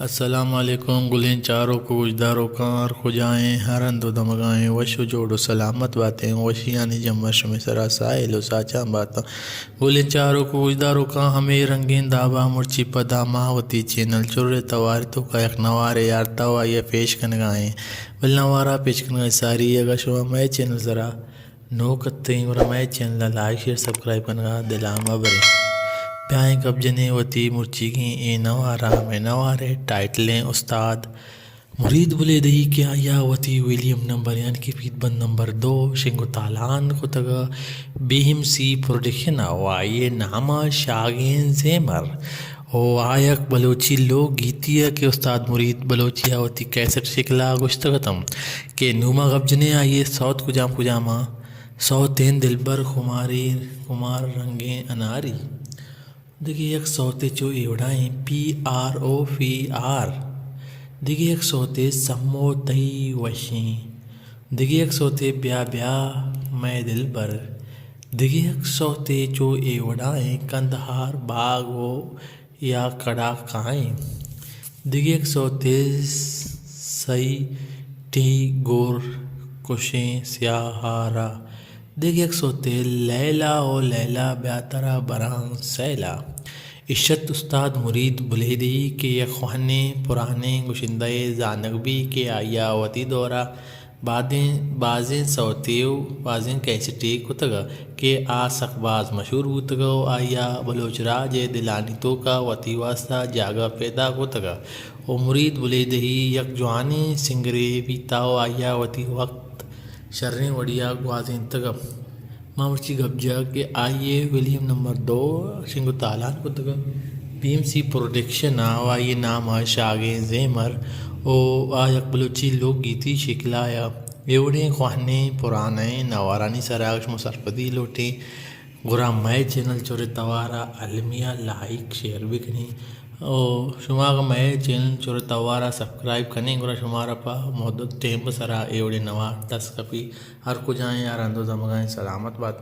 السلام علیکم گلین چاروں کو گجداروں کار خجائیں ہرند و دمگائیں وشو جوڑو سلامت باتیں وشیانی جمش میں سرا سائل و ساچاں باتاں گلین چاروں کو گجداروں کا ہمیں رنگین دابا مرچی پدا ماوتی چینل چرے تواری تو کا یک نوارے یارتا ہوا یہ پیش کنگائیں بل نوارا پیش کنگائیں ساری اگر شما میں چینل ذرا نو کتیں اور میں چینل لائک شیئر سبسکرائب کنگا دلامہ برے پیائیں کب جنے وتی مرچی کی اے نوارا میں نوارے ٹائٹلیں استاد مرید بلے دہی کیا یا وتی ویلیم نمبر یعنی کہ پیت بند نمبر 2 شنگو تالان کو تگا بیم سی پروڈکشن آئیے نامہ شاگین زیمر او آیک بلوچی لوگ گیتی ہے کہ استاد مرید بلوچی آوتی کیسٹ شکلا گشتگتم کہ نوما گب جنے آئیے سوت کجام کجاما سوتین دلبر کمار رنگیں اناری دیکھیے ایک سوتے چو ایوڑائیں PROFR دیکھیے ایک سوتے سمو تئی وشیں دیکھیے ایک سوتے بیا بیا میں دل بر دیکھیے ایک سوتے چو ایوڑائیں کندہار باغ و یا کڑا کائیں دیکھیے ایک سوتے سی ٹی گور کشیں سیاہارا دیکھیے ایک سوتے لیلا و لیلا بیاترا بران سیلا عشت استاد مرید بلیدی کے یخوانے پرانے گشندہ زانگبی کے آیا وتی دورہ بازیں سوتیو بازیں کیسٹی کتگا کہ آسک باز مشہور بوتگا آیا بلوچ راج دلانی تو کا وتی واسطہ جاگا پیدا کتگا او مرید بلیدی یک جوانی سنگرے بیتاو آیا وتی وقت شریں وڑیا گوازیں تگا مامرچی گبجا کہ آئیے ویلیم نمبر 2 شنگو تالان کو تگا بیم سی پروڈکشن آئیے نام شاگیں زیمر او آیک بلوچی لوگ گیتی شکلایا ایوڑیں خواہنے پرانے نوارانی سراغش مسرپدی لوٹیں گرا میں چینل چورے توارا علمیہ لائک شیئر بکنی او شما کا میں چینل چورے توارا سبسکرائب کنیں گرا شمارا پا محدود ٹیم سرا ایوڑے نوار دس کپی ہر کو جائیں یار اندو دمگائیں سلامت باتیں